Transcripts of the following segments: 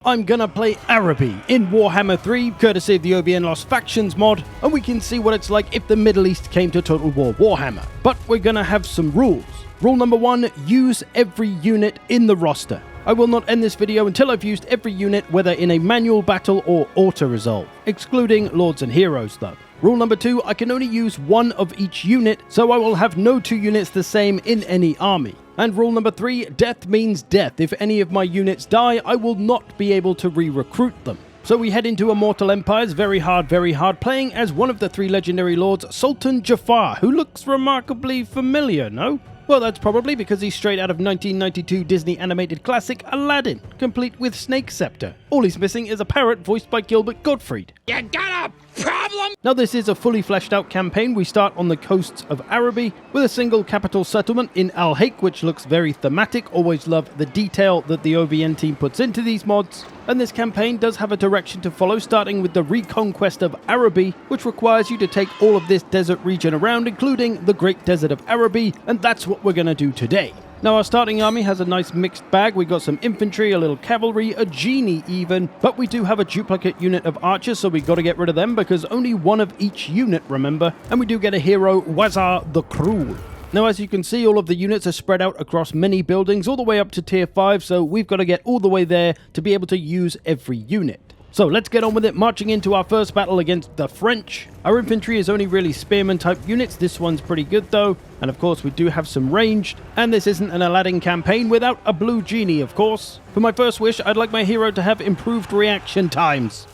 I'm gonna play Araby in Warhammer 3, courtesy of the OBN Lost Factions mod, and we can see what it's like if the Middle East came to Total War Warhammer. But we're gonna have some rules. Rule number 1, use every unit in the roster. I will not end this video until I've used every unit, whether in a manual battle or auto-resolve, excluding Lords and Heroes though. Rule number 2, I can only use one of each unit, so I will have no two units the same in any army. And rule number 3, death means death. If any of my units die, I will not be able to re-recruit them. So we head into Immortal Empires, very hard, playing as one of the 3 legendary lords, Sultan Jafar, who looks remarkably familiar, no? Well, that's probably because he's straight out of 1992 Disney animated classic Aladdin, complete with Snake Scepter. All he's missing is a parrot voiced by Gilbert Gottfried. You got a problem? Now this is a fully fleshed out campaign. We start on the coasts of Araby with a single capital settlement in Al-Haik, which looks very thematic. Always love the detail that the OVN team puts into these mods. And this campaign does have a direction to follow, starting with the Reconquest of Araby, which requires you to take all of this desert region around, including the Great Desert of Araby, and that's what we're going to do today. Now our starting army has a nice mixed bag. We got some infantry, a little cavalry, a genie even, but we do have a duplicate unit of archers, so we got to get rid of them because only one of each unit, remember, and we do get a hero, Wazar the Cruel. Now as you can see, all of the units are spread out across many buildings all the way up to tier 5, so we've got to get all the way there to be able to use every unit. So let's get on with it, marching into our first battle against the French. Our infantry is only really spearman type units. This one's pretty good though, and of course we do have some ranged, and this isn't an Aladdin campaign without a blue genie, of course. For my first wish, I'd like my hero to have improved reaction times.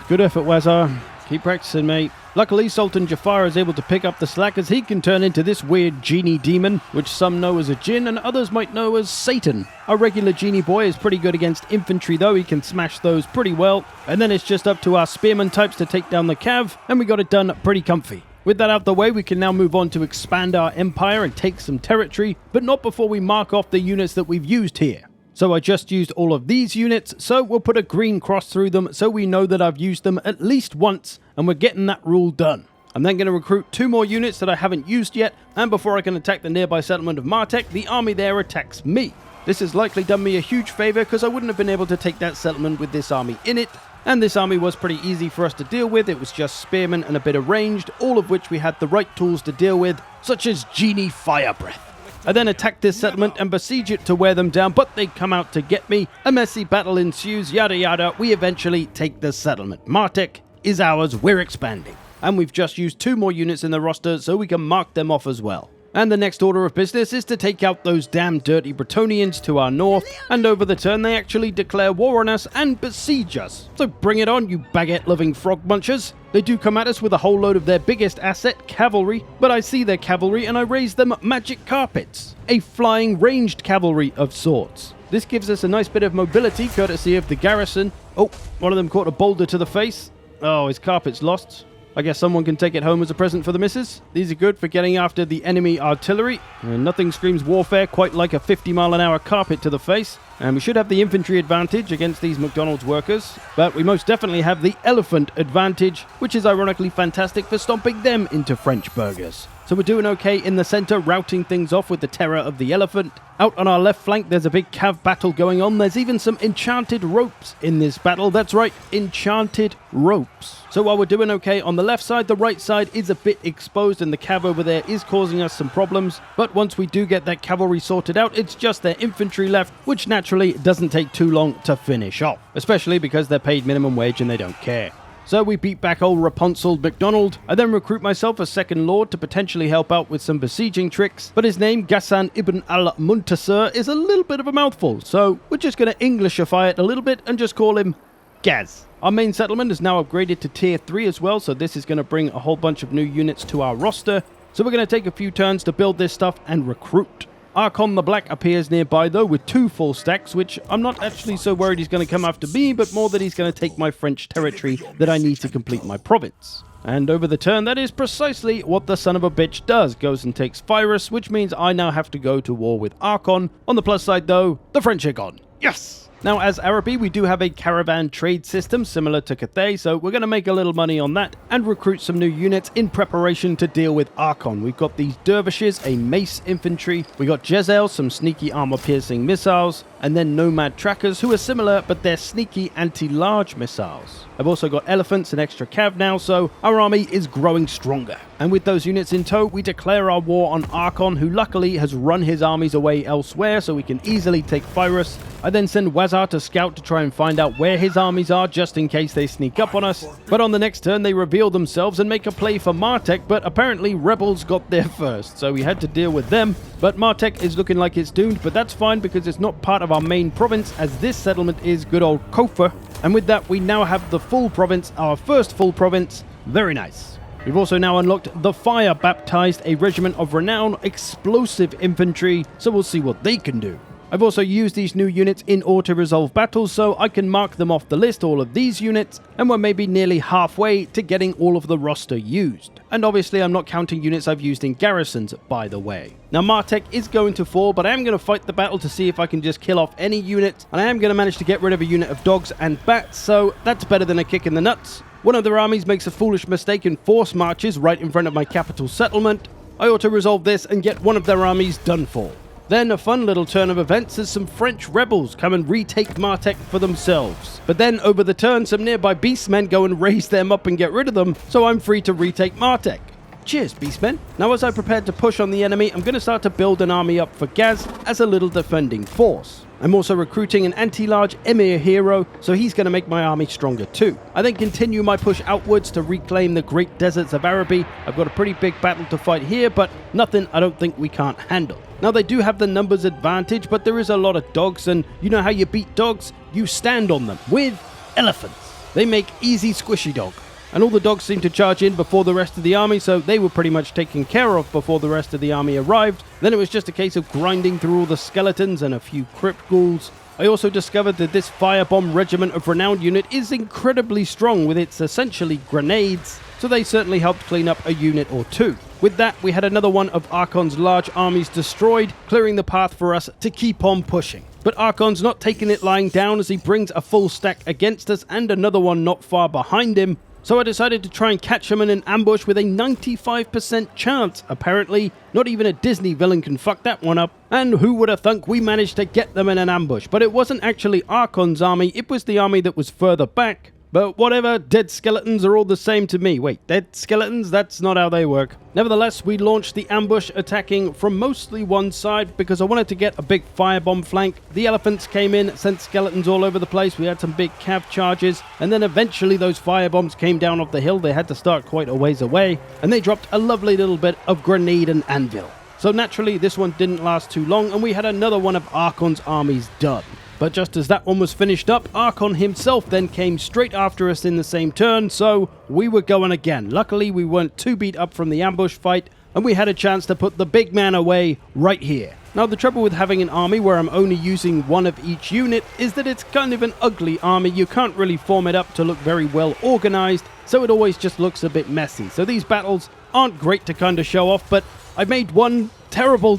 Good effort, Wazar. Keep practicing, mate. Luckily, Sultan Jafar is able to pick up the slack as he can turn into this weird genie demon, which some know as a djinn and others might know as Satan. Our regular genie boy is pretty good against infantry though, he can smash those pretty well. And then it's just up to our spearman types to take down the cav, and we got it done pretty comfy. With that out the way, we can now move on to expand our empire and take some territory, but not before we mark off the units that we've used here. So I just used all of these units, so we'll put a green cross through them so we know that I've used them at least once, and we're getting that rule done. I'm then going to recruit 2 more units that I haven't used yet, and before I can attack the nearby settlement of Martek, the army there attacks me. This has likely done me a huge favor because I wouldn't have been able to take that settlement with this army in it, and this army was pretty easy for us to deal with. It was just spearmen and a bit of ranged, all of which we had the right tools to deal with, such as Genie Fire Breath. I then attack this settlement and besiege it to wear them down, but they come out to get me. A messy battle ensues, yada yada. We eventually take the settlement. Martek is ours, we're expanding. And we've just used 2 more units in the roster, so we can mark them off as well. And the next order of business is to take out those damn dirty Brettonians to our north, and over the turn they actually declare war on us and besiege us. So bring it on, you baguette-loving frog munchers. They do come at us with a whole load of their biggest asset, cavalry, but I see their cavalry and I raise them magic carpets, a flying ranged cavalry of sorts. This gives us a nice bit of mobility courtesy of the garrison. Oh, one of them caught a boulder to the face. Oh, his carpet's lost. I guess someone can take it home as a present for the missus. These are good for getting after the enemy artillery. And nothing screams warfare quite like a 50-mile-an-hour carpet to the face. And we should have the infantry advantage against these McDonald's workers. But we most definitely have the elephant advantage, which is ironically fantastic for stomping them into French burgers. So we're doing okay in the center, routing things off with the terror of the elephant. Out on our left flank, there's a big cav battle going on. There's even some enchanted ropes in this battle. That's right, enchanted ropes. So while we're doing okay on the left side, the right side is a bit exposed and the cav over there is causing us some problems. But once we do get that cavalry sorted out, it's just their infantry left, which naturally doesn't take too long to finish off, especially because they're paid minimum wage and they don't care. So we beat back old Rapunzel McDonald. I then recruit myself a second lord to potentially help out with some besieging tricks, but his name, Ghassan ibn al-Muntasir, is a little bit of a mouthful, so we're just going to Englishify it a little bit and just call him Gaz. Our main settlement is now upgraded to tier 3 as well, so this is going to bring a whole bunch of new units to our roster. So we're going to take a few turns to build this stuff and recruit. Arkhan the Black appears nearby though with 2 full stacks, which I'm not actually so worried he's going to come after me, but more that he's going to take my French territory that I need to complete my province. And over the turn, that is precisely what the son of a bitch does. Goes and takes Virus, which means I now have to go to war with Arkhan. On the plus side though, the French are gone. Yes! Now, as Araby, we do have a caravan trade system similar to Cathay, so we're going to make a little money on that and recruit some new units in preparation to deal with Arkhan. We've got these dervishes, a mace infantry, we got Jezzel, some sneaky armor-piercing missiles, and then nomad trackers who are similar, but they're sneaky anti-large missiles. I've also got elephants and extra cav now, so our army is growing stronger. And with those units in tow, we declare our war on Arkhan, who luckily has run his armies away elsewhere, so we can easily take Phyrus. I then send Wazar to scout to try and find out where his armies are, just in case they sneak up on us. But on the next turn, they reveal themselves and make a play for Martek, but apparently rebels got there first, so we had to deal with them. But Martek is looking like it's doomed, but that's fine because it's not part of our main province, as this settlement is good old Kofa. And with that, we now have the full province, our first full province. Very nice. We've also now unlocked the Fire Baptized, a regiment of renowned explosive infantry, so we'll see what they can do. I've also used these new units in auto-resolve battles, so I can mark them off the list, all of these units, and we're maybe nearly halfway to getting all of the roster used. And obviously I'm not counting units I've used in garrisons, by the way. Now Martek is going to fall, but I am going to fight the battle to see if I can just kill off any unit, and I am going to manage to get rid of a unit of dogs and bats, so that's better than a kick in the nuts. One of their armies makes a foolish mistake and force marches right in front of my capital settlement. I auto-resolve this and get one of their armies done for. Then a fun little turn of events as some French rebels come and retake Martek for themselves. But then over the turn, some nearby beastmen go and raise them up and get rid of them, so I'm free to retake Martek. Cheers, beastmen. Now as I prepare to push on the enemy, I'm going to start to build an army up for Gaz as a little defending force. I'm also recruiting an anti-large Emir hero, so he's going to make my army stronger too. I then continue my push outwards to reclaim the great deserts of Araby. I've got a pretty big battle to fight here, but nothing I don't think we can't handle. Now they do have the numbers advantage, but there is a lot of dogs, and you know how you beat dogs? You stand on them with elephants. They make easy squishy dog. And all the dogs seemed to charge in before the rest of the army, so they were pretty much taken care of before the rest of the army arrived. Then it was just a case of grinding through all the skeletons and a few crypt ghouls. I also discovered that this firebomb regiment of renowned unit is incredibly strong with its essentially grenades, so they certainly helped clean up a unit or two. With that, we had another one of Arkhan's large armies destroyed, clearing the path for us to keep on pushing. But Arkhan's not taking it lying down as he brings a full stack against us and another one not far behind him. So I decided to try and catch him in an ambush with a 95% chance, apparently. Not even a Disney villain can fuck that one up. And who would have thunk we managed to get them in an ambush? But it wasn't actually Arkhan's army, it was the army that was further back. But whatever, dead skeletons are all the same to me. Wait, dead skeletons? That's not how they work. Nevertheless, we launched the ambush, attacking from mostly one side because I wanted to get a big firebomb flank. The elephants came in, sent skeletons all over the place. We had some big cav charges, and then eventually those firebombs came down off the hill. They had to start quite a ways away, and they dropped a lovely little bit of grenade and anvil. So naturally, this one didn't last too long, and we had another one of Arkhan's armies done. But just as that one was finished up, Arkhan himself then came straight after us in the same turn, so we were going again. Luckily, we weren't too beat up from the ambush fight, and we had a chance to put the big man away right here. Now, the trouble with having an army where I'm only using one of each unit is that it's kind of an ugly army. You can't really form it up to look very well organized, so it always just looks a bit messy. So these battles aren't great to kind of show off, but I made one terrible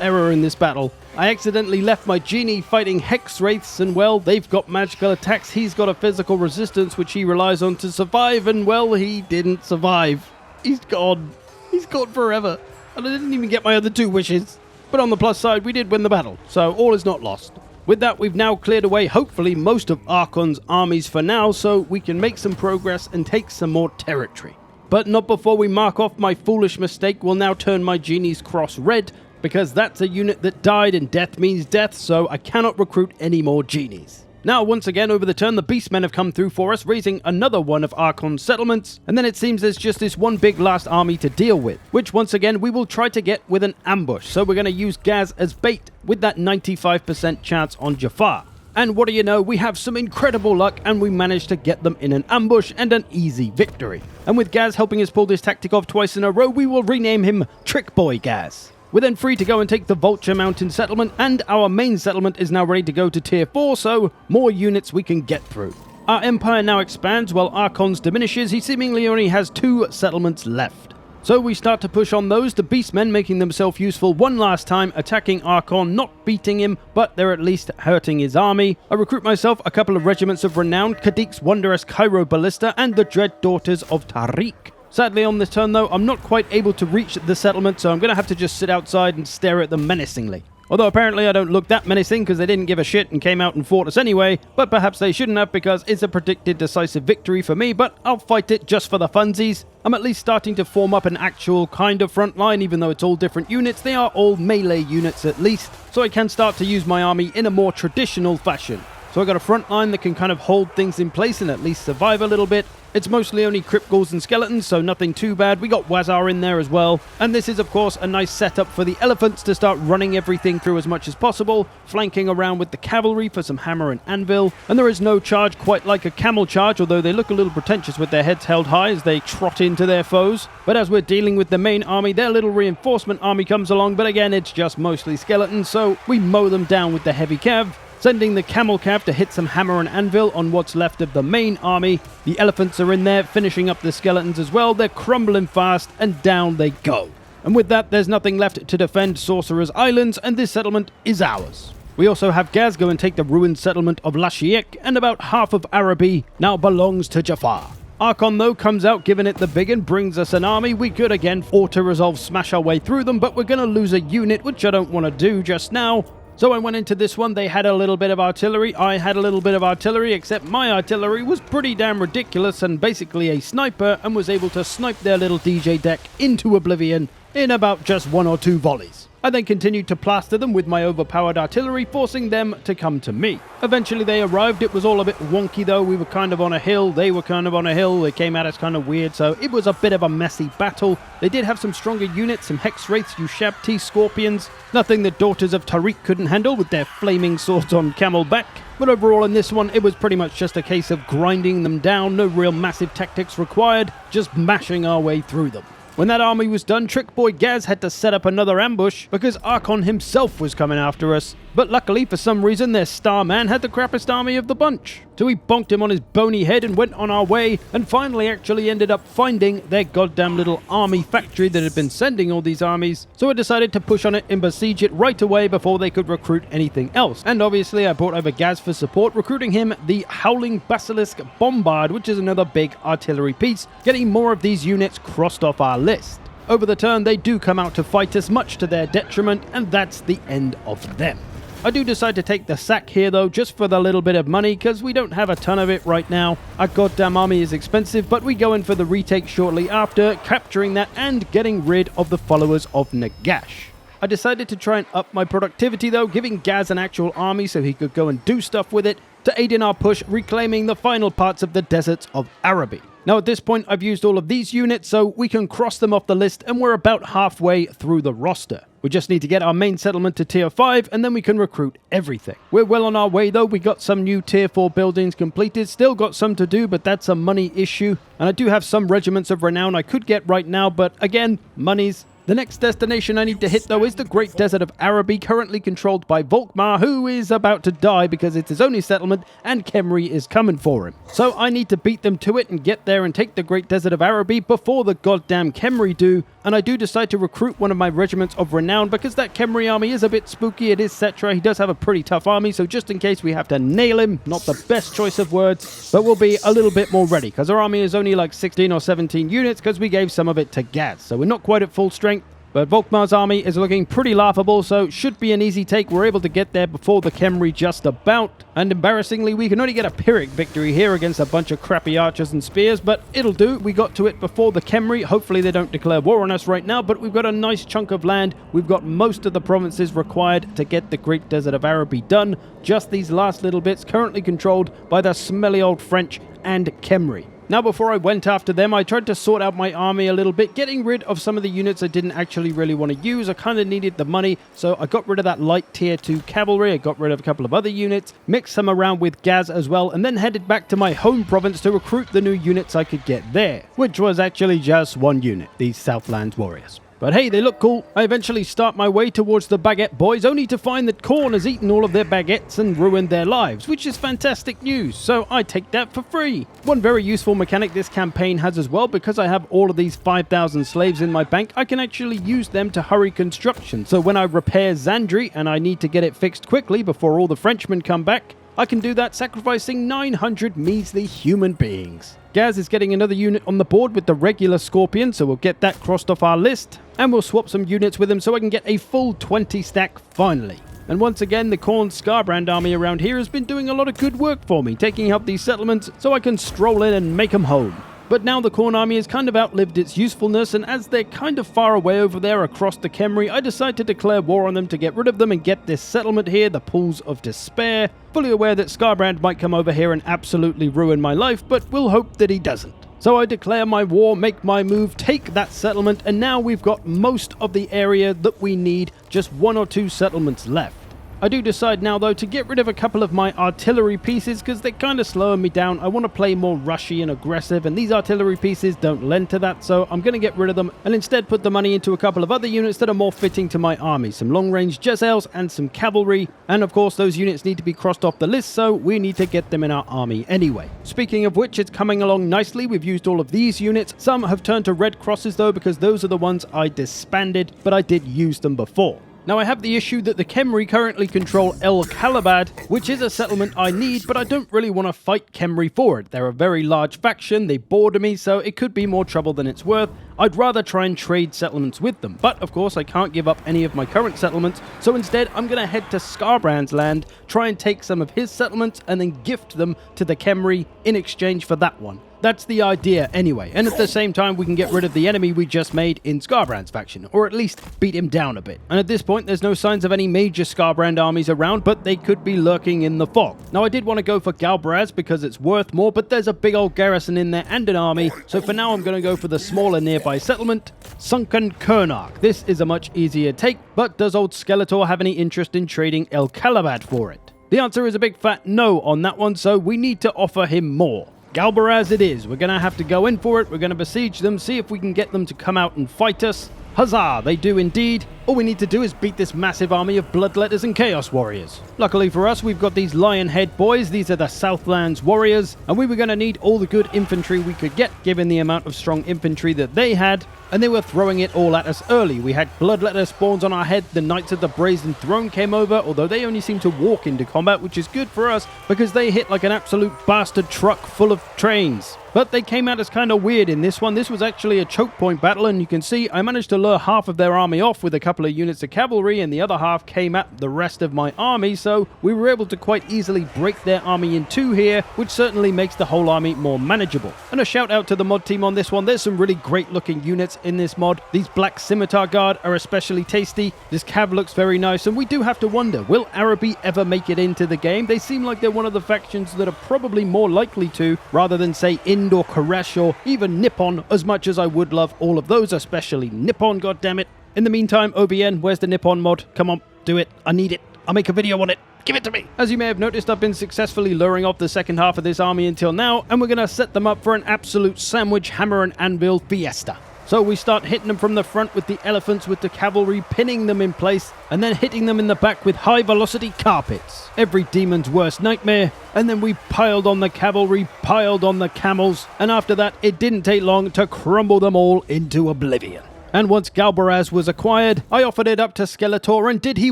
error in this battle. I accidentally left my genie fighting hex wraiths, and well, they've got magical attacks. He's got a physical resistance which he relies on to survive, and well, he didn't survive. He's gone. He's gone forever. And I didn't even get my other two wishes. But on the plus side, we did win the battle, so all is not lost. With that, we've now cleared away, hopefully, most of Arkhan's armies for now, so we can make some progress and take some more territory. But not before we mark off my foolish mistake. We'll now turn my genie's cross red, because that's a unit that died and death means death, so I cannot recruit any more genies. Now, once again, over the turn, the beastmen have come through for us, raising another one of Arkhan's settlements, and then it seems there's just this one big last army to deal with, which once again we will try to get with an ambush, so we're going to use Gaz as bait with that 95% chance on Jafar. And what do you know, we have some incredible luck and we managed to get them in an ambush and an easy victory. And with Gaz helping us pull this tactic off twice in a row, we will rename him Trick Boy Gaz. We're then free to go and take the Vulture Mountain settlement, and our main settlement is now ready to go to tier 4, so more units we can get through. Our empire now expands while Arkhan's diminishes. He seemingly only has 2 settlements left. So we start to push on those, the beastmen making themselves useful one last time, attacking Arkhan, not beating him, but they're at least hurting his army. I recruit myself a couple of regiments of renown, Kadik's wondrous Cairo Ballista and the Dread Daughters of Tariq. Sadly on this turn though, I'm not quite able to reach the settlement, so I'm going to have to just sit outside and stare at them menacingly. Although apparently I don't look that menacing because they didn't give a shit and came out and fought us anyway, but perhaps they shouldn't have because it's a predicted decisive victory for me, but I'll fight it just for the funsies. I'm at least starting to form up an actual kind of front line, even though it's all different units, they are all melee units at least, so I can start to use my army in a more traditional fashion. So I got a front line that can kind of hold things in place and at least survive a little bit. It's mostly only crypt ghouls and skeletons, so nothing too bad. We got Wazar in there as well. And this is, of course, a nice setup for the elephants to start running everything through as much as possible, flanking around with the cavalry for some hammer and anvil. And there is no charge quite like a camel charge, although they look a little pretentious with their heads held high as they trot into their foes. But as we're dealing with the main army, their little reinforcement army comes along, but again, it's just mostly skeletons, so we mow them down with the heavy cav, sending the camel cav to hit some hammer and anvil on what's left of the main army. The elephants are in there, finishing up the skeletons as well. They're crumbling fast, and down they go. And with that, there's nothing left to defend Sorcerer's Islands, and this settlement is ours. We also have Gaz go and take the ruined settlement of Lashiek, and about half of Araby now belongs to Jafar. Arkhan, though, comes out giving it the big and brings us an army. We could, again, auto-resolve smash our way through them, but we're going to lose a unit, which I don't want to do just now. So I went into this one, they had a little bit of artillery, I had a little bit of artillery, except my artillery was pretty damn ridiculous and basically a sniper, and was able to snipe their little DJ deck into oblivion in about just 1 or 2 volleys. I then continued to plaster them with my overpowered artillery, forcing them to come to me. Eventually they arrived. It was all a bit wonky though. We were kind of on a hill, they were kind of on a hill, they came at us kind of weird, so it was a bit of a messy battle. They did have some stronger units, some Hex Wraiths, Ushabti, Scorpions, nothing the Daughters of Tariq couldn't handle with their flaming swords on camelback. But overall in this one, it was pretty much just a case of grinding them down, no real massive tactics required, just mashing our way through them. When that army was done, Trick Boy Gaz had to set up another ambush because Arkhan himself was coming after us. But luckily, for some reason, their star man had the crappiest army of the bunch. So we bonked him on his bony head and went on our way, and finally actually ended up finding their goddamn little army factory that had been sending all these armies. So I decided to push on it and besiege it right away before they could recruit anything else. And obviously I brought over Gaz for support, recruiting him the Howling Basilisk Bombard, which is another big artillery piece, getting more of these units crossed off our list. Over the turn, they do come out to fight us, much to their detriment, and that's the end of them. I do decide to take the sack here though, just for the little bit of money, because we don't have a ton of it right now. Our goddamn army is expensive, but we go in for the retake shortly after, capturing that and getting rid of the followers of Nagash. I decided to try and up my productivity though, giving Gaz an actual army so he could go and do stuff with it, to aid in our push, reclaiming the final parts of the deserts of Araby. Now at this point I've used all of these units, so we can cross them off the list, and we're about halfway through the roster. We just need to get our main settlement to tier 5, and then we can recruit everything. We're well on our way though, we got some new tier 4 buildings completed, still got some to do, but that's a money issue. And I do have some regiments of renown I could get right now, but again, money's. The next destination I need to hit though is the Great Desert of Araby, currently controlled by Volkmar, who is about to die because it's his only settlement and Khemri is coming for him. So I need to beat them to it and get there and take the Great Desert of Araby before the goddamn Khemri do. And I do decide to recruit one of my regiments of renown because that Khemri army is a bit spooky. It is Cetra. He does have a pretty tough army, so just in case we have to nail him, not the best choice of words, but we'll be a little bit more ready because our army is only like 16 or 17 units because we gave some of it to Gaz. So we're not quite at full strength. But Volkmar's army is looking pretty laughable, so should be an easy take. We're able to get there before the Khemri just about. And embarrassingly, we can only get a Pyrrhic victory here against a bunch of crappy archers and spears, but it'll do. We got to it before the Khemri. Hopefully they don't declare war on us right now, but we've got a nice chunk of land. We've got most of the provinces required to get the Great Desert of Araby done. Just these last little bits currently controlled by the smelly old French and Khemri. Now before I went after them, I tried to sort out my army a little bit, getting rid of some of the units I didn't actually really want to use. I kind of needed the money, so I got rid of that light tier 2 cavalry, I got rid of a couple of other units, mixed some around with Gaz as well, and then headed back to my home province to recruit the new units I could get there, which was actually just one unit, these Southlands warriors. But hey, they look cool. I eventually start my way towards the baguette boys, only to find that Khorne has eaten all of their baguettes and ruined their lives, which is fantastic news, so I take that for free. One very useful mechanic this campaign has as well, because I have all of these 5,000 slaves in my bank, I can actually use them to hurry construction. So when I repair Zandri and I need to get it fixed quickly before all the Frenchmen come back, I can do that sacrificing 900 measly human beings. Gaz is getting another unit on the board with the regular Scorpion, so we'll get that crossed off our list. And we'll swap some units with him so I can get a full 20 stack finally. And once again, the Khorne Skarbrand army around here has been doing a lot of good work for me, taking out these settlements so I can stroll in and make them home. But now the Khorne army has kind of outlived its usefulness, and as they're kind of far away over there across the Khemri, I decide to declare war on them to get rid of them and get this settlement here, the Pools of Despair. Fully aware that Skarbrand might come over here and absolutely ruin my life, but we'll hope that he doesn't. So I declare my war, make my move, take that settlement, and now we've got most of the area that we need, just 1 or 2 settlements left. I do decide now, though, to get rid of a couple of my artillery pieces because they're kind of slowing me down. I want to play more rushy and aggressive, and these artillery pieces don't lend to that, so I'm going to get rid of them and instead put the money into a couple of other units that are more fitting to my army. Some long-range Jezzails and some cavalry, and of course those units need to be crossed off the list, so we need to get them in our army anyway. Speaking of which, it's coming along nicely. We've used all of these units. Some have turned to red crosses, though, because those are the ones I disbanded, but I did use them before. Now I have the issue that the Khemri currently control El Kalabad, which is a settlement I need, but I don't really want to fight Khemri for it. They're a very large faction, they border me, so it could be more trouble than it's worth. I'd rather try and trade settlements with them, but of course I can't give up any of my current settlements, so instead I'm going to head to Skarbrand's land, try and take some of his settlements, and then gift them to the Khemri in exchange for that one. That's the idea anyway, and at the same time we can get rid of the enemy we just made in Skarbrand's faction, or at least beat him down a bit. And at this point there's no signs of any major Skarbrand armies around, but they could be lurking in the fog. Now I did want to go for Galbaraz because it's worth more, but there's a big old garrison in there and an army, so for now I'm going to go for the smaller nearby settlement, Sunken Kernark. This is a much easier take, but does old Skeletor have any interest in trading El Kalabad for it? The answer is a big fat no on that one, so we need to offer him more. Galbaraz it is. We're going to have to go in for it. We're going to besiege them, see if we can get them to come out and fight us. Huzzah, they do indeed. All we need to do is beat this massive army of Bloodletters and Chaos Warriors. Luckily for us, we've got these Lionhead boys. These are the Southlands Warriors, and we were going to need all the good infantry we could get, given the amount of strong infantry that they had, and they were throwing it all at us early. We had Bloodletter spawns on our head, the Knights of the Brazen Throne came over, although they only seem to walk into combat, which is good for us, because they hit like an absolute bastard truck full of trains. But they came at us kind of weird in this one. This was actually a choke point battle, and you can see I managed to lure half of their army off with a couple of units of cavalry, and the other half came at the rest of my army, so we were able to quite easily break their army in two here, which certainly makes the whole army more manageable. And a shout out to the mod team on this one. There's some really great looking units in this mod. These Black Scimitar Guard are especially tasty. This cav looks very nice, and we do have to wonder, will Araby ever make it into the game? They seem like they're one of the factions that are probably more likely to, rather than say Ind or Koresh or even Nippon, as much as I would love all of those, especially Nippon, goddammit. In the meantime, OBN, where's the Nippon mod? Come on, do it. I need it. I'll make a video on it. Give it to me! As you may have noticed, I've been successfully luring off the second half of this army until now, and we're going to set them up for an absolute sandwich, hammer and anvil fiesta. So we start hitting them from the front with the elephants, with the cavalry, pinning them in place, and then hitting them in the back with high-velocity carpets. Every demon's worst nightmare. And then we piled on the cavalry, piled on the camels, and after that, it didn't take long to crumble them all into oblivion. And once Galbaraz was acquired, I offered it up to Skeletor, and did he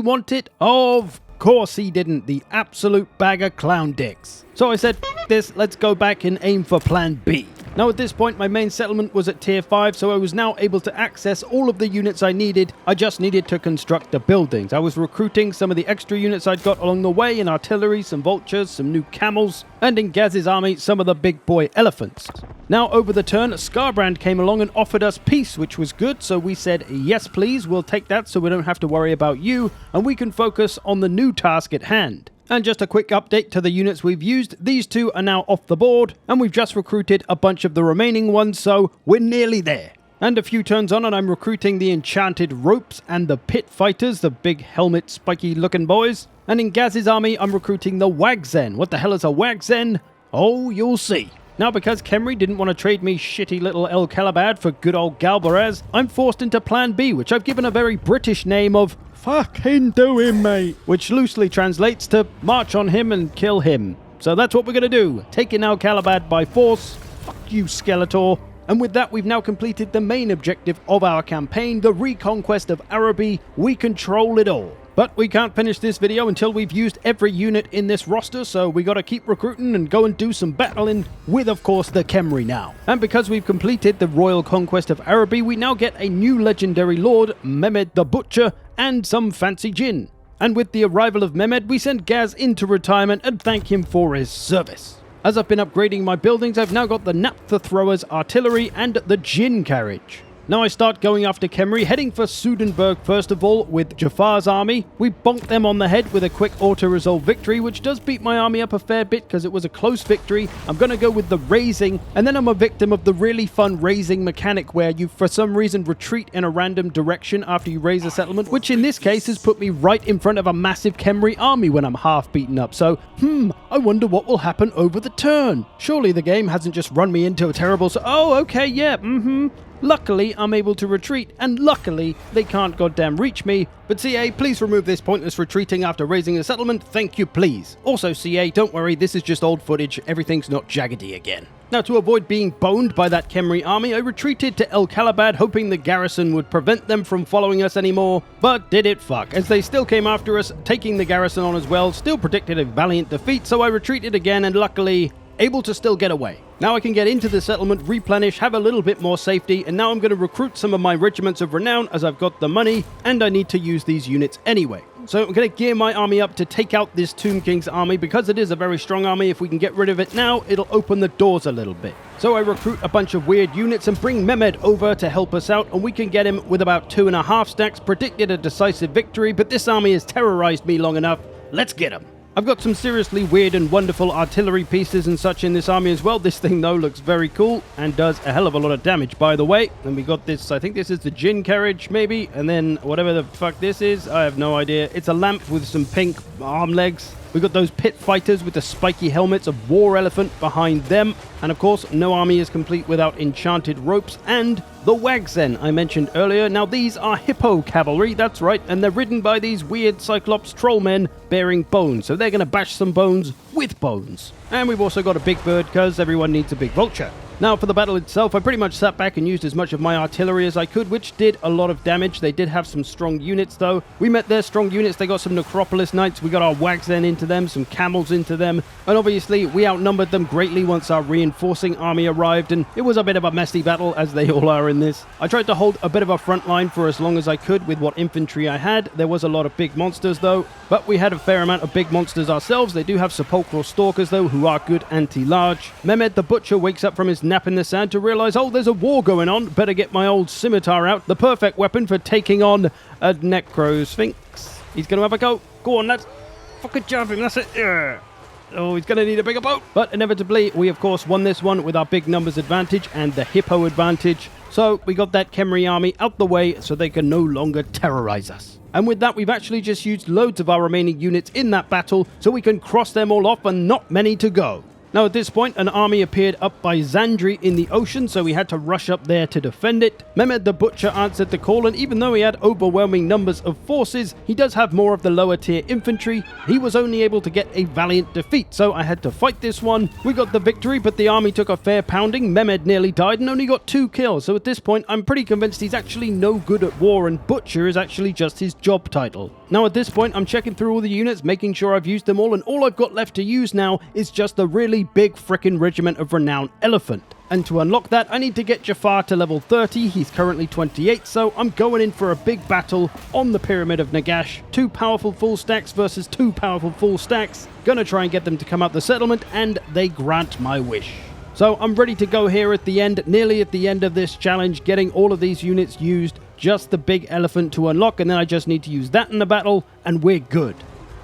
want it? Of course he didn't, the absolute bag of clown dicks. So I said, F this, let's go back and aim for plan B. Now at this point my main settlement was at tier 5, so I was now able to access all of the units I needed. I just needed to construct the buildings. I was recruiting some of the extra units I'd got along the way in artillery, some vultures, some new camels, and in Gaz's army some of the big boy elephants. Now over the turn, Skarbrand came along and offered us peace, which was good, so we said yes please, we'll take that so we don't have to worry about you, and we can focus on the new task at hand. And just a quick update to the units we've used, these two are now off the board, and we've just recruited a bunch of the remaining ones, so we're nearly there. And a few turns on and I'm recruiting the Enchanted Ropes and the Pit Fighters, the big helmet spiky looking boys. And in Gaz's army I'm recruiting the Wagzen. What the hell is a Wagzen? Oh, you'll see. Now, because Khemri didn't want to trade me shitty little El Kalabad for good old Galbaraz, I'm forced into Plan B, which I've given a very British name of Fucking Do Him, Mate, which loosely translates to march on him and kill him. So that's what we're going to do, taking El Kalabad by force. Fuck you, Skeletor. And with that, we've now completed the main objective of our campaign, the Reconquest of Araby. We control it all. But we can't finish this video until we've used every unit in this roster, so we gotta keep recruiting and go and do some battling with, of course, the Khemri now. And because we've completed the Royal Conquest of Araby, we now get a new legendary lord, Mehmed the Butcher, and some fancy djinn. And with the arrival of Mehmed, we send Gaz into retirement and thank him for his service. As I've been upgrading my buildings, I've now got the Naphtha Throwers Artillery and the Djinn Carriage. Now I start going after Khemri, heading for Sudenburg first of all with Jafar's army. We bonk them on the head with a quick auto-resolve victory, which does beat my army up a fair bit because it was a close victory. I'm going to go with the raising, and then I'm a victim of the really fun raising mechanic where you for some reason retreat in a random direction after you raise a settlement, which in this case has put me right in front of a massive Khemri army when I'm half beaten up. So, I wonder what will happen over the turn. Surely the game hasn't just run me into a terrible... Oh, okay, yeah, Luckily, I'm able to retreat, and luckily, they can't goddamn reach me. But CA, please remove this pointless retreating after raising a settlement. Thank you, please. Also, CA, don't worry, this is just old footage. Everything's not jaggedy again. Now, to avoid being boned by that Khemri army, I retreated to El Kalabad, hoping the garrison would prevent them from following us anymore. But did it fuck, as they still came after us, taking the garrison on as well, still predicted a valiant defeat, so I retreated again, and luckily... able to still get away. Now I can get into the settlement, replenish, have a little bit more safety, and now I'm going to recruit some of my regiments of renown as I've got the money, and I need to use these units anyway. So I'm going to gear my army up to take out this Tomb King's army, because it is a very strong army. If we can get rid of it now, it'll open the doors a little bit. So I recruit a bunch of weird units and bring Mehmed over to help us out, and we can get him with about 2.5 stacks, predicted a decisive victory, but this army has terrorized me long enough. Let's get him. I've got some seriously weird and wonderful artillery pieces and such in this army as well. This thing, though, looks very cool and does a hell of a lot of damage, by the way. And we got this, I think this is the Djinn Carriage, maybe. And then whatever the fuck this is, I have no idea. It's a lamp with some pink arm legs. We got those pit fighters with the spiky helmets of War Elephant behind them. And of course, no army is complete without enchanted ropes and the Wagzen I mentioned earlier. Now these are hippo cavalry, that's right, and they're ridden by these weird Cyclops troll men bearing bones. So they're going to bash some bones with bones. And we've also got a big bird because everyone needs a big vulture. Now, for the battle itself, I pretty much sat back and used as much of my artillery as I could, which did a lot of damage. They did have some strong units, though. We met their strong units. They got some Necropolis Knights. We got our Wagzen into them, some Camels into them. And obviously, we outnumbered them greatly once our reinforcing army arrived, and it was a bit of a messy battle, as they all are in this. I tried to hold a bit of a front line for as long as I could with what infantry I had. There was a lot of big monsters, though, but we had a fair amount of big monsters ourselves. They do have Sepulchral Stalkers, though, who are good anti-large. Mehmed the Butcher wakes up from his nap in the sand to realize, oh, there's a war going on. Better get my old scimitar out. The perfect weapon for taking on a Necro-Sphinx. He's going to have a go. Go on, lads. Fucking jump him. That's it. Yeah. Oh, he's going to need a bigger boat. But inevitably, we of course won this one with our big numbers advantage and the hippo advantage. So we got that Khemri army out the way so they can no longer terrorize us. And with that, we've actually just used loads of our remaining units in that battle so we can cross them all off and not many to go. Now at this point, an army appeared up by Zandri in the ocean, so we had to rush up there to defend it. Mehmed the Butcher answered the call, and even though he had overwhelming numbers of forces, he does have more of the lower tier infantry. He was only able to get a valiant defeat, so I had to fight this one. We got the victory, but the army took a fair pounding. Mehmed nearly died and only got 2 kills, so at this point, I'm pretty convinced he's actually no good at war, and Butcher is actually just his job title. Now at this point, I'm checking through all the units, making sure I've used them all, and all I've got left to use now is just the really big frickin' regiment of renown elephant. And to unlock that, I need to get Jafar to level 30. He's currently 28, so I'm going in for a big battle on the Pyramid of Nagash. 2 powerful full stacks versus 2 powerful full stacks. Gonna try and get them to come out the settlement, and they grant my wish. So I'm ready to go here at the end, nearly at the end of this challenge, getting all of these units used. Just the big elephant to unlock, and then I just need to use that in the battle, and we're good.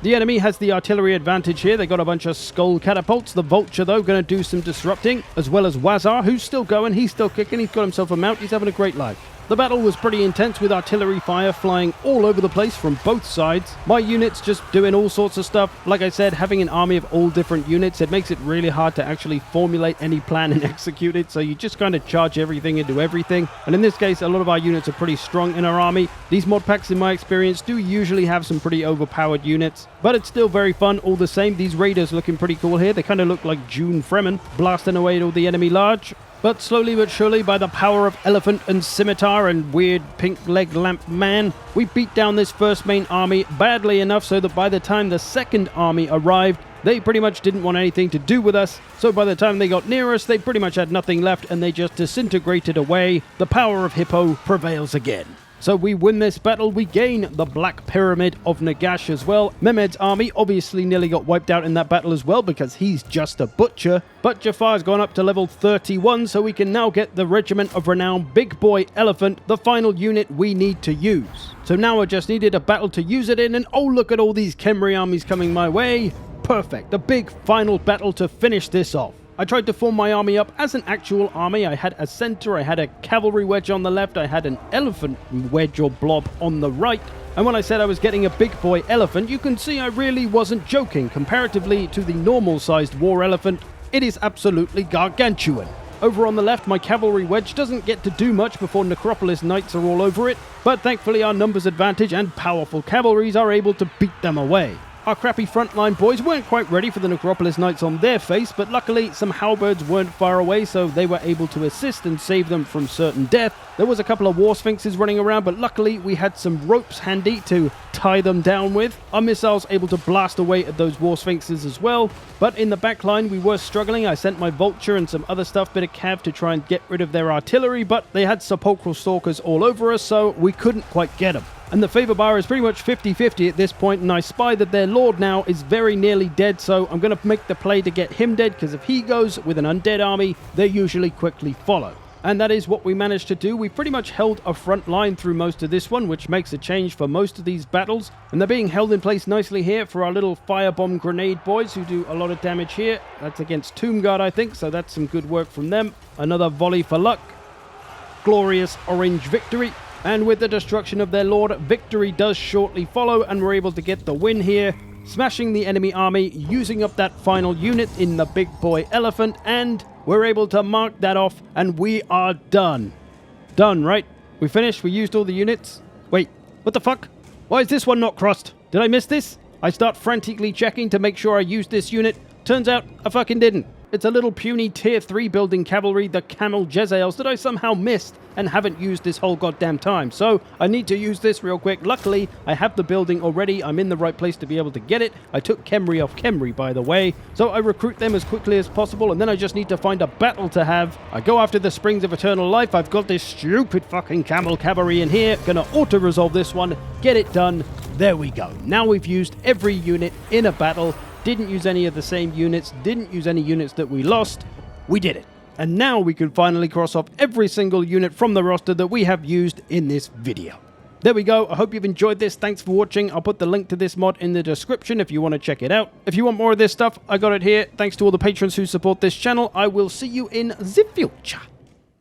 The enemy has the artillery advantage here. They got a bunch of skull catapults. The Vulture, though, going to do some disrupting, as well as Wazar, who's still going. He's still kicking. He's got himself a mount. He's having a great life. The battle was pretty intense with artillery fire flying all over the place from both sides. My units just doing all sorts of stuff. Like I said, having an army of all different units, it makes it really hard to actually formulate any plan and execute it, so you just kind of charge everything into everything. And in this case, a lot of our units are pretty strong in our army. These mod packs, in my experience, do usually have some pretty overpowered units, but it's still very fun all the same. These raiders looking pretty cool here. They kind of look like June Fremen, blasting away at all the enemy large. But slowly but surely, by the power of elephant and scimitar and weird pink leg lamp man, we beat down this first main army badly enough so that by the time the second army arrived, they pretty much didn't want anything to do with us. So by the time they got near us, they pretty much had nothing left and they just disintegrated away. The power of Hippo prevails again. So we win this battle, we gain the Black Pyramid of Nagash as well. Mehmed's army obviously nearly got wiped out in that battle as well because he's just a butcher. But Jafar's gone up to level 31, so we can now get the Regiment of Renown Big Boy Elephant, the final unit we need to use. So now I just needed a battle to use it in, and oh, look at all these Khemri armies coming my way. Perfect, the big final battle to finish this off. I tried to form my army up as an actual army. I had a center, I had a cavalry wedge on the left, I had an elephant wedge or blob on the right. And when I said I was getting a big boy elephant, you can see I really wasn't joking. Comparatively to the normal sized war elephant, it is absolutely gargantuan. Over on the left, my cavalry wedge doesn't get to do much before Necropolis Knights are all over it, but thankfully our numbers advantage and powerful cavalries are able to beat them away. Our crappy frontline boys weren't quite ready for the Necropolis Knights on their face, but luckily some halberds weren't far away, so they were able to assist and save them from certain death. There was a couple of war sphinxes running around, but luckily we had some ropes handy to tie them down with. Our missiles able to blast away at those war sphinxes as well. But in the back line we were struggling. I sent my vulture and some other stuff, bit of cav, to try and get rid of their artillery, but they had sepulchral stalkers all over us, so we couldn't quite get them. And the favor bar is pretty much 50-50 at this point, and I spy that their lord now is very nearly dead, so I'm going to make the play to get him dead, because if he goes with an undead army, they usually quickly follow. And that is what we managed to do. We pretty much held a front line through most of this one, which makes a change for most of these battles. And they're being held in place nicely here for our little firebomb grenade boys who do a lot of damage here. That's against Tomb Guard, I think, so that's some good work from them. Another volley for luck. Glorious orange victory. And with the destruction of their lord, victory does shortly follow, and we're able to get the win here, smashing the enemy army, using up that final unit in the big boy elephant, and we're able to mark that off, and we are done. Done, right? We finished, we used all the units. Wait, what the fuck? Why is this one not crossed? Did I miss this? I start frantically checking to make sure I used this unit. Turns out I fucking didn't. It's a little puny tier 3 building cavalry, the Camel Jezzails, that I somehow missed and haven't used this whole goddamn time. So I need to use this real quick. Luckily, I have the building already. I'm in the right place to be able to get it. I took Khemri off Khemri, by the way. So I recruit them as quickly as possible, and then I just need to find a battle to have. I go after the Springs of Eternal Life. I've got this stupid fucking Camel cavalry in here. Gonna auto-resolve this one. Get it done. There we go. Now we've used every unit in a battle. Didn't use any of the same units, didn't use any units that we lost. We did it. And now we can finally cross off every single unit from the roster that we have used in this video. There we go. I hope you've enjoyed this. Thanks for watching. I'll put the link to this mod in the description if you want to check it out. If you want more of this stuff, I got it here. Thanks to all the patrons who support this channel. I will see you in the future.